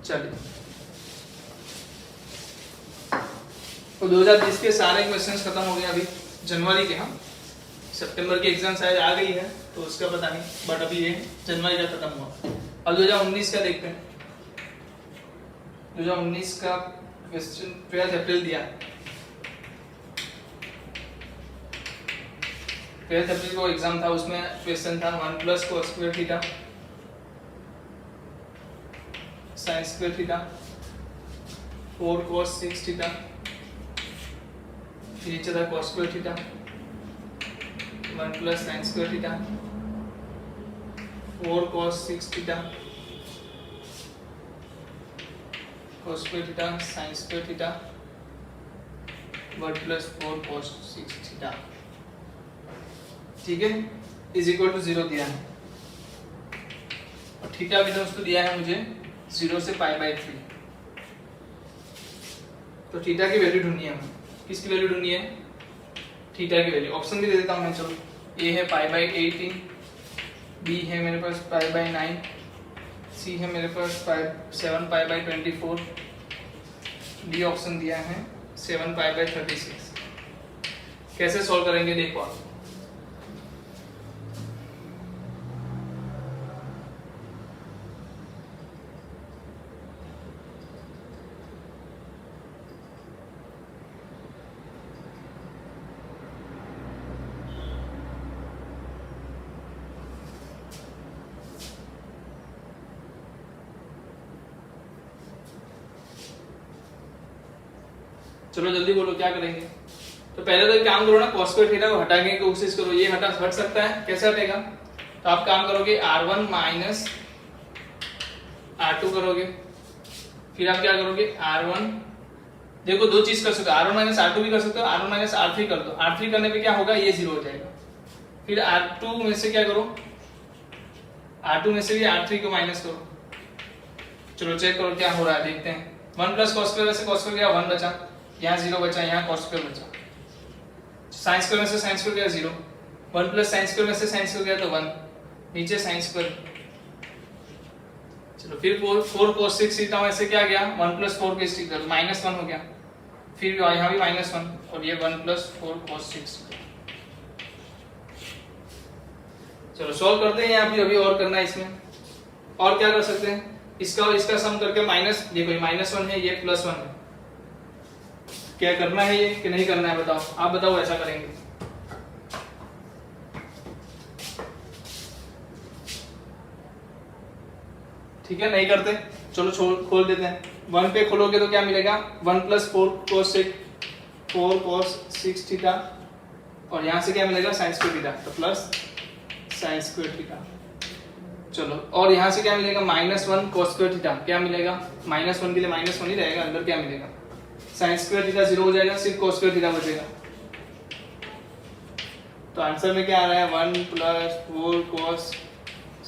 चलिए, तो 2020 के सारे क्वेश्चंस खत्म हो गए। अभी जनवरी के, हम सितंबर की एग्जाम शायद आ गई है तो उसका पता नहीं, बट अभी ये जनवरी का खत्म हुआ। अब 2019 का देखते हैं। 2019 का क्वेश्चन 12 अप्रैल दिया, 12 अप्रैल को एग्जाम था, उसमें क्वेश्चन था 1 plus cos square theta sin square theta 4 cos 6 theta, फिर नीचे था cos square theta 1 plus sin square theta 4 cos 6 theta cos square theta sin square theta 1 plus 4 cos 6 theta, ठीक है, इज इक्वल टू 0 दिया है। और theta भी दोस्तों दिया है मुझे 0 से π/3। तो थीटा की वैल्यू ढूंढनी है हमें, किसकी वैल्यू ढूंढनी है, थीटा की वैल्यू। ऑप्शन भी दे देता हूं मैं, चलो a है π/18, b है मेरे पास π/9, c है मेरे पास 7 π/24, d ऑप्शन दिया है 7 π/36। कैसे सॉल्व करेंगे देखो आप। चलो जल्दी बोलो क्या करेंगे। तो पहले तो एक काम करो ना, cos स्क्वायर थीटा को हटाने की कोशिश करो। ये हट सकता है, कैसे हटेगा, तो आप काम करोगे r1 माइनस r2 करोगे, फिर आप क्या करोगे r1, देखो दो चीज कर सकते हो, r1 माइनस r2 भी कर सकते हो, r1 माइनस r3 कर दो। r3 करने पे क्या होगा, ये 0 हो जाएगा। फिर r2 में से क्या करो, r2 में से भी r3 को माइनस करो। चलो चेक करो क्या हो रहा है, देखते हैं। 1 प्लस cos स्क्वायर से cos स्क्वायर गया 1 बचा, यहाँ 0 बचा, यहाँ cos स्क्वायर बचा। sin स्क्वायर में से sin स्क्वायर गया 0, 1 प्लस sin स्क्वायर में से sin स्क्वायर गया तो 1, नीचे sin स्क्वायर। चलो फिर 4 cos 6 थीटा में से क्या गया, 1 प्लस 4 के स्क्वायर -1 हो गया, फिर यहाँ भी -1, और ये 1 प्लस 4 cos 6। चलो सॉल्व करते हैं यहाँ पे, अभी और करना है इसमें। और क्या कर सकते हैं, इसका और इसका सम करके माइनस, देखो ये -1 है, ये +1 है। क्या करना है ये कि नहीं करना है बताओ, आप बताओ ऐसा करेंगे। ठीक है नहीं करते, चलो छोड़ खोल देते हैं। 1 पे खोलोगे तो क्या मिलेगा, 1 + 4 cos 6 थीटा, और यहाँ से क्या मिलेगा sin² थीटा, तो प्लस sin² थीटा। चलो और यहाँ से क्या मिलेगा, -1 cos² थीटा, क्या मिलेगा, -1 के लिए -1 ही रहेगा, अंदर क्या मिलेगा sin² थीटा 0 हो जाएगा, सिर्फ cos² थीटा बचेगा। तो आंसर में क्या आ रहा है, 1 + 4 cos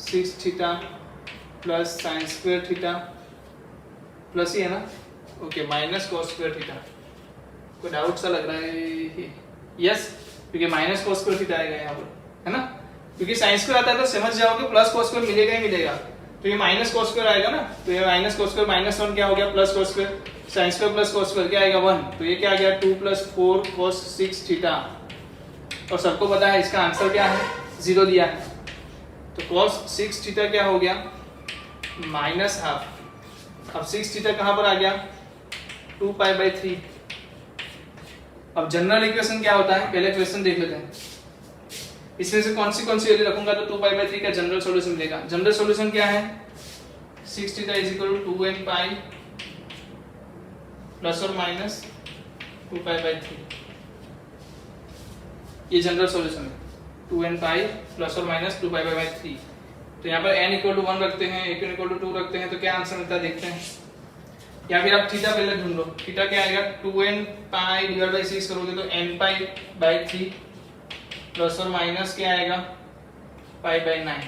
6 theta plus sin² theta, plus ही है ना, ओके, माइनस cos² थीटा। कोई डाउट सा लग रहा है, यस, क्योंकि माइनस cos² थीटा आएगा यहाँ पर, है ना, क्योंकि sin² आता है तो समझ जाओगे प्लस cos² मिलेगा ही मिलेगा, तो ये माइनस cos² आएगा ना, तो ये माइनस cos² -1 क्या हो गया, plus cos², sin² plus cos² क्या आएगा 1, तो ये क्या आ गया 2 + 4 cos 6 थीटा। और सबको पता है इसका आंसर क्या है, 0 दिया है, तो cos 6 थीटा क्या हो गया, -½ अब 6 थीटा कहां पर आ गया, 2π/3। अब जनरल इक्वेशन क्या होता है, पहले क्वेश्चन देख लेते हैं। इसमें से कौन सी वैल्यू रखूंगा तो 2π/3 का जनरल सॉल्यूशन मिलेगा। जनरल सॉल्यूशन क्या है, 6 थीटा = 2nπ ± 2π/3, ये जनरल सॉल्यूशन है, 2nπ ± 2π/3। तो यहाँ पर n = 1 रखते हैं, n = 2 रखते हैं, तो क्या आंसर मिलता है देखते हैं। या फिर आप थीटा पहले ढूंढ लो, थीटा क्या आएगा, 2nπ/6 करोगे तो nπ/3 प्लस और माइनस क्या आएगा, π/9।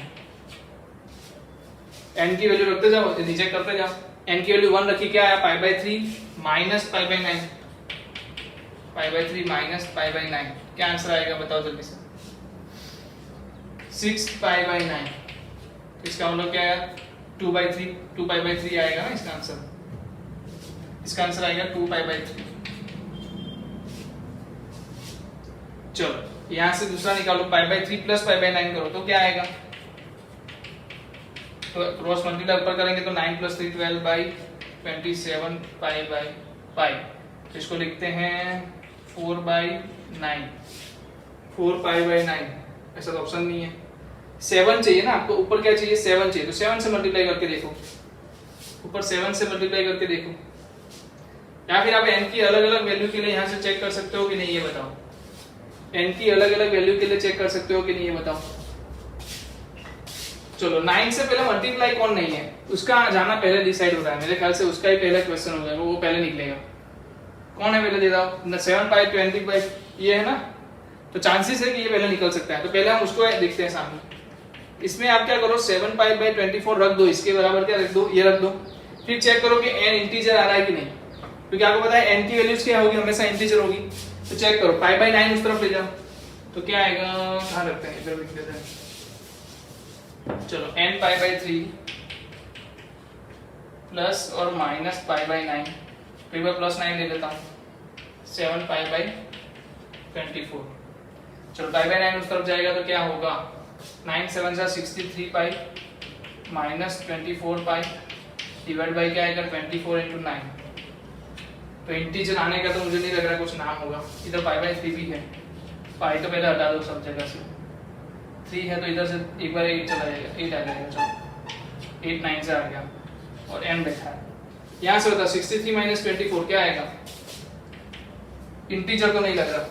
n की वैल्यू रखते जाओ, नीचे करते जाओ, n की वैल्यू 1 रखी, क्या आया π/3 माइनस π/9, π/3 माइनस π/9, क्या आंसर आएगा बताओ जल्दी से, 6π/9। इसका मतलब क्या आया, 2π/3 आएगा ना इसका आंसर, इसका आंसर आएगा 2π/3। चलो यहां से दूसरा निकालो, π/3 प्लस π/9 करो तो क्या आएगा, तो क्रॉस मल्टीप्लाई ऊपर करेंगे तो 9 + 3 12/27 π/π, तो इसको लिखते हैं 4/9, 4π/9, ऐसा तो ऑप्शन नहीं है। 7 चाहिए ना आपको, ऊपर क्या चाहिए, 7 चाहिए, तो 7 से मल्टीप्लाई करके देखो, ऊपर 7 से मल्टीप्लाई करके देखो, या फिर आप n की अलग अलग वैल्यू के लिए यहां से चेक कर सकते हो कि नहीं ये बताओ, n की अलग अलग वैल्यू के लिए चेक कर सकते हो कि नहीं ये बताओ। चलो 9 से पहले मल्टीप्लाई कौन नहीं है, उसका जाना पहले डिसाइड हो रहा है, मेरे ख्याल से उसका ही पहला क्वेश्चन होगा, वो पहले निकलेगा। कौन है पहले दे दो, 7π/20 ये है ना, तो चांसेस है कि ये पहले निकल सकता है, तो पहले हम उसको देखते हैं सामने। इसमें आप क्या करो, 7π/24 रख दो, इसके बराबर क्या रख दो, ये रख दो, फिर चेक करो कि n इंटीजर आ रहा है कि नहीं, क्योंकि आपको पता है n की वैल्यूज क्या होगी, हमेशा इंटीजर होगी। तो चेक करो, π/9 उस तरफ ले जाओ, तो क्या आएगा, कहां रखते हैं, इधर लिख देते हैं। चलो nπ/3 प्लस और माइनस π/9, फिर मैं +9 ले लेता हूँ, 7π/24। चलो π/9 उस तरफ जाएगा तो क्या होगा, 9 × 7 = 63π माइनस 24π डिवाइड बाई क्या आएगा, 24 × 9। तो इंटीजर आने का तो मुझे नहीं लग रहा कुछ नाम होगा, इधर π/3 भी है, पाई तो पहले हटा दो सब जगह से, 3 है तो इधर से एक बार 8 चला जाएगा, 8 आ जाएगा, चलो 8 9 से आ गया, और n बैठा है। यहाँ से होता 63 - 24 क्या आएगा, इंटीजर तो नहीं लग रहा,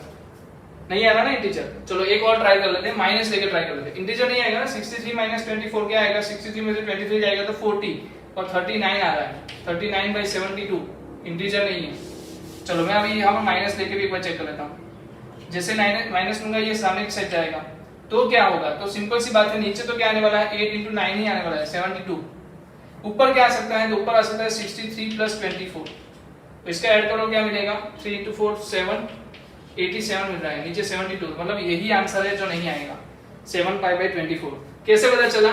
नहीं आ रहा ना इंटीजर। चलो एक और ट्राई कर लेते हैं, माइनस लेके ट्राई कर लेते हैं, इंटीजर नहीं आएगा ना, 63 - 24 क्या आएगा, 63 में से 23 जाएगा तो 40, और 39 आ रहा है, 39/72 इंटीजर नहीं है। चलो मैं अभी यहाँ पर माइनस लेके भी एक बार चेक कर लेता हूँ, जैसे माइनस लूंगा ये सामने की साइड जाएगा तो क्या होगा, तो सिंपल सी बात है, नीचे तो क्या आने वाला है, 8 × 9 ही आने वाला है, 72। ऊपर क्या आ सकता है, तो ऊपर आ सकता है 63 + 24, तो इसका ऐड करो क्या मिलेगा, 3 × 4 7, 87 मिल रहा है, नीचे 72, मतलब यही आंसर है जो नहीं आएगा, 7π/24। कैसे पता चला,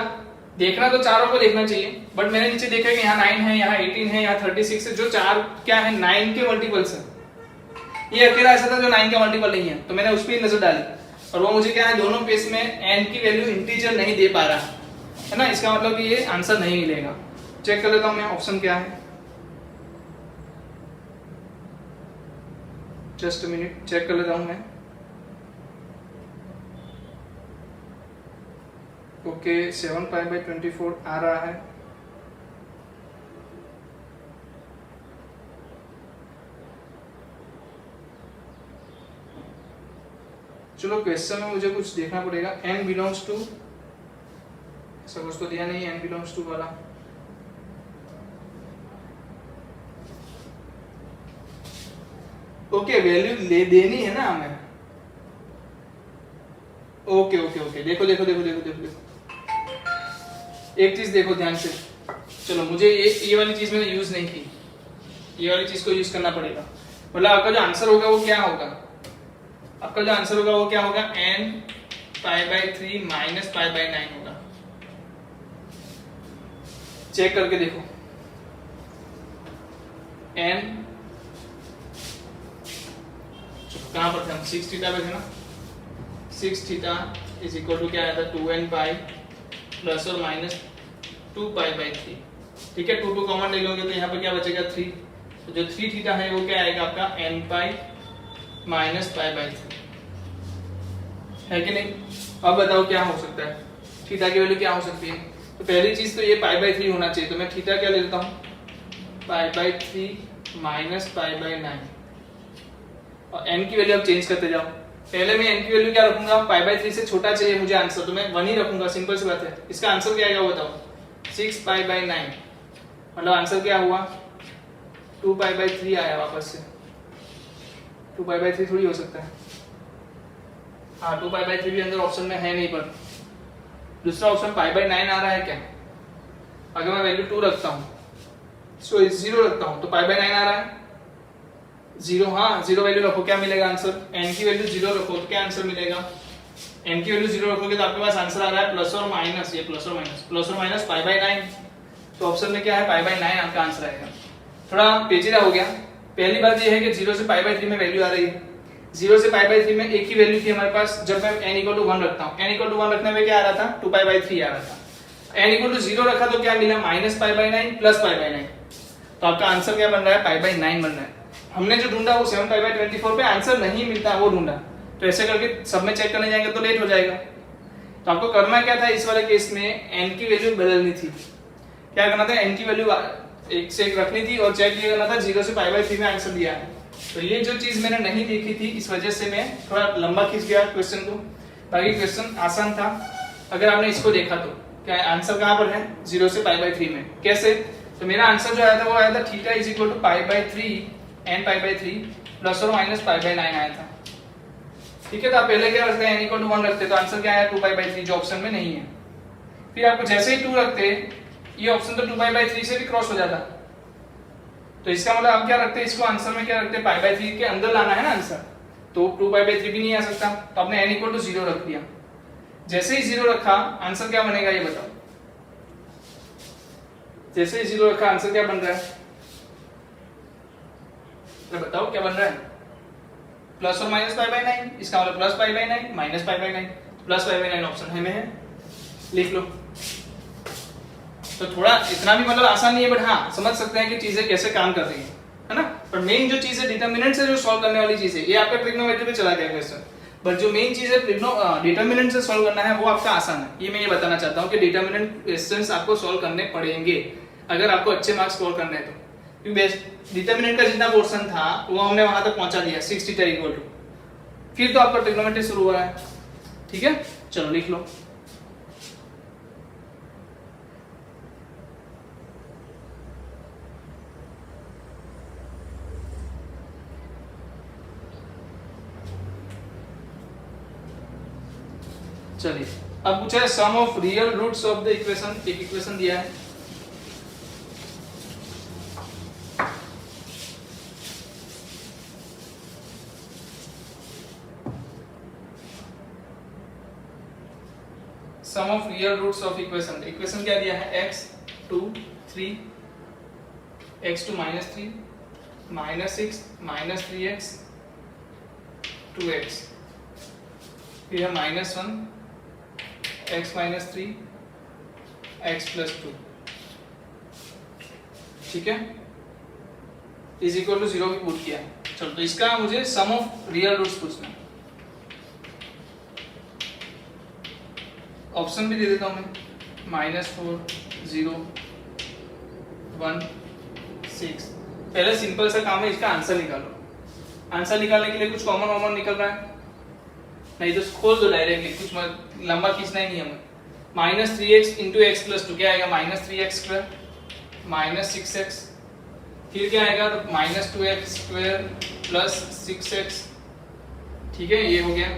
देखना तो चारों को देखना चाहिए, बट मैंने नीचे देखा कि यहाँ 9 है, यहाँ 18 है, यहाँ 36 है, जो चार क्या है 9 के मल्टीपल्स है। ये अकेला ऐसा था जो 9 का मल्टीपल नहीं है, तो मैंने उस पर नजर डाली, और वो मुझे क्या है, दोनों केस में n की वैल्यू इंटीजर नहीं दे पा रहा है ना, इसका मतलब कि ये आंसर नहीं मिलेगा। चेक कर लेता हूं मैं ऑप्शन क्या है, जस्ट मिनट चेक कर लेता हूं मैं। ओके 7π/24 आ रहा है। चलो क्वेश्चन में मुझे कुछ देखना पड़ेगा, n बिलोंग्स टू, ऐसा कुछ तो दिया नहीं n बिलोंग्स टू वाला। ओके वैल्यू ले देनी है ना हमें। ओके ओके ओके देखो देखो देखो देखो देखो देखो एक चीज देखो ध्यान से। चलो मुझे ये वाली चीज मैंने यूज नहीं की, ये वाली चीज को यूज करना पड़ेगा। मतलब आपका जो आंसर होगा वो क्या होगा, आपका जो आंसर होगा वो क्या होगा, n π/3 - π/9 होगा। चेक करके देखो, n कहां पर थे हम, 6 थीटा पे थे ना, 6 थीटा इज इक्वल टू क्या आया था, 2n π प्लस और माइनस 2π/3। ठीक है, 2 कॉमन ले लोगे तो यहाँ पर क्या बचेगा 3, तो जो 3 थीटा है वो क्या आएगा आपका n π - π/3 है कि नहीं। अब बताओ क्या हो सकता है, थीटा की वैल्यू क्या हो सकती है। तो पहली चीज तो ये π/3 होना चाहिए, तो मैं थीटा क्या ले लेता हूँ, π/3 - π/9 और n की वैल्यू अब चेंज करते जाओ। पहले मैं n की वैल्यू क्या रखूंगा, π/3 से छोटा चाहिए मुझे आंसर, तो मैं 1 ही रखूंगा, सिंपल सी बात है। इसका आंसर क्या आएगा वो बताओ, 6π/9 मतलब आंसर क्या हुआ 2π/3 आया वापस से। 2π/3 थोड़ी हो सकता है, हाँ 2π/3 भी अंदर ऑप्शन में है नहीं, पर दूसरा ऑप्शन π/9 आ रहा है क्या। अगर मैं वैल्यू 2 रखता हूँ, सो 0 रखता हूँ तो π/9 आ रहा है 0। हाँ 0 वैल्यू रखो, क्या मिलेगा आंसर, n की वैल्यू 0 रखो तो क्या आंसर मिलेगा, n की वैल्यू 0 रखोगे तो आपके पास आंसर आ रहा है प्लस और माइनस, ये प्लस और माइनस π/9। तो ऑप्शन में क्या है π/9 आपका आंसर आएगा। थोड़ा पेचीदा हो गया। पहली बात ये है कि 0 से π/3 में वैल्यू आ रही है, 0 से π/3 में एक ही वैल्यू थी हमारे पास, जब मैं n = 1 रखता हूँ, n = 1 रखने में क्या आ रहा था 2π/3 आ रहा था, n = 0 रखा तो क्या मिला -π/9 प्लस π/9। तो आपका आंसर क्या बन रहा है π/9 बन रहा है। हमने जो ढूंढा वो 7π/24 पे आंसर नहीं मिलता, वो ढूंढा, तो ऐसे करके सब में चेक करने जाएंगे तो लेट हो जाएगा। तो आपको करना क्या था इस वाले केस में, n की वैल्यू बदलनी थी। क्या करना था, n की वैल्यू एक से एक रखनी थी और चेक करना था 0 से π/3 में आंसर दिया है। तो ये जो चीज मैंने नहीं देखी थी, इस वजह से मैं थोड़ा लंबा खींच गया क्वेश्चन को। बाकी क्वेश्चन आसान था अगर आपने इसको देखा तो। क्या आंसर कहां पर है, 0 से π/3 में। कैसे, तो मेरा आंसर जो आया था वो आया था theta is equal to π/3 n π/3 plus और माइनस π/9 आया था। ठीक है, तो आप पहले क्या रखते हैं, n = 1 रखते, तो आंसर क्या आया 2π/3 जो ऑप्शन में नहीं है। फिर आपको जैसे ही 2 रखते, ये ऑप्शन तो 2π/3 से भी क्रॉस हो जाता, तो इसका मतलब आप क्या रखते हैं, इसको आंसर में क्या रखते हैं, π/3 के अंदर लाना है ना आंसर, तो 2π/3 भी नहीं आ सकता, तो आपने n = 0 रख दिया। जैसे ही 0 रखा आंसर क्या बनेगा ये बताओ, जैसे ही 0 रखा आंसर क्या बन रहा है, तो बताओ क्या बन रहा है, प्लस और माइनस π/9। इसका मतलब प्लस π/9 माइनस π/9, प्लस π/9 ऑप्शन है में है, लिख लो। तो थोड़ा इतना भी मतलब आसान नहीं है, बट हाँ समझ सकते हैं कि चीजें कैसे काम कर रही है ना। पर मेन जो चीज है डिटरमिनेंट से जो सॉल्व करने वाली चीज है, ये आपका ट्रिग्नोमेट्री पे चला गया क्वेश्चन, बट जो मेन चीज है डिटरमिनेंट से सॉल्व करना है वो आपका आसान है। ये मैं ये बताना चाहता हूँ कि डिटरमिनेंट क्वेश्चंस आपको सॉल्व करने पड़ेंगे अगर आपको अच्छे मार्क्स स्कोर करने हैं तो। क्योंकि डिटरमिनेंट का जितना पोर्शन था वो हमने वहां तक पहुंचा दिया 6 थीटा इक्वल टू, फिर तो आपका ट्रिग्नोमेट्री शुरू हो रहा है। ठीक है, चलो लिख लो। चलिए अब पूछा है sum of real roots of the equation. एक इक्वेशन दिया है, sum of real roots of equation. Equation क्या दिया है, x 2 3 x2 -3 -6 -3x 2x फिर है -1 x - 3 x + 2, ठीक है, इज इक्वल टू 0 की पुट किया। चलो तो इसका मुझे सम ऑफ रियल रूट्स पूछना है। ऑप्शन भी दे देता हूं मैं, -4 0 1 6। पहले सिंपल सा काम है, इसका आंसर निकालो। आंसर निकालने के लिए कुछ कॉमन निकल रहा है, नहीं तो खोल दो डायरेक्टली, कुछ लंबा खींचना ही नहीं हमें। -3x इंटू x + 2 क्या आएगा, -3x² -6x, फिर क्या आएगा तो -2x² + 6x, ठीक है, ये हो गया।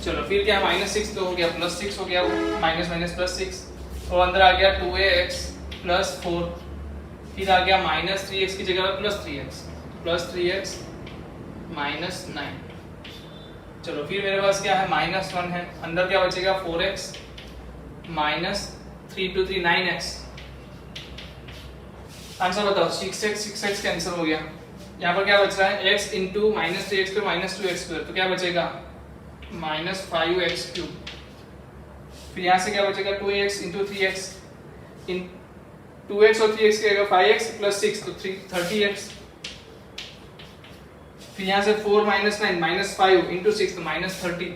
चलो फिर क्या है, -6 तो हो गया, +6 हो गया, -+6, और अंदर आ गया 2ax + 4, फिर आ गया -3x की जगह +3x -9। चलो फिर मेरे पास क्या है, -1 है, अंदर क्या बचेगा 4x -3 × 3 9x। आंसर बताओ, 6x कैंसिल हो गया। यहाँ पर क्या बच रहा है, x इंटू -3x² -2x², तो क्या बचेगा -5x³। फिर यहाँ से क्या बचेगा 2x इंटू 3x, 2x और 3x क्या 5x + 6 तो 30x। फिर यहाँ से 4 - 9 -5 इंटू 6 तो -30।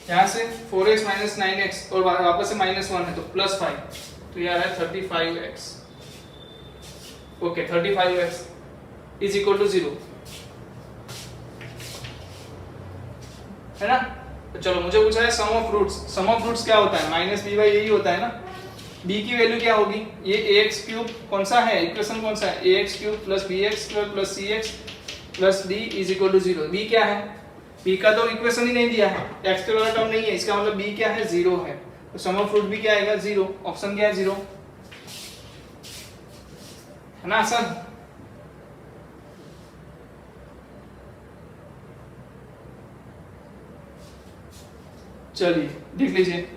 यहाँ से 4x - 9x और वापस से -1 है तो +5, तो ये आ रहा है 35x। Okay, 35x is equal to 0, है ना। तो चलो मुझे पूछा है sum of roots. Sum of roots क्या होता है, -b/, यही होता है ना। b की वैल्यू क्या होगी, ये ax³ कौन सा है, इक्वेशन कौन सा है, ax³ + bx² + cx + d is equal to 0। b क्या है, b का तो इक्वेशन ही नहीं दिया है, x वाला टर्म नहीं है, इसका मतलब b क्या है, 0 है। तो सम ऑफ रूट भी क्या आएगा, 0। ऑप्शन क्या है, 0, है ना आसान। चलिए देख लीजिए,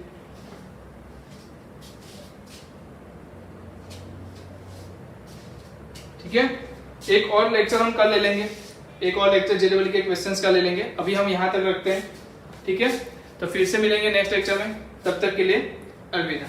ठीक है। एक और लेक्चर हम कल ले लेंगे, एक और लेक्चर जेईई के क्वेश्चंस का ले लेंगे। अभी हम यहाँ तक रखते हैं, ठीक है। तो फिर से मिलेंगे नेक्स्ट लेक्चर में, तब तक के लिए अलविदा।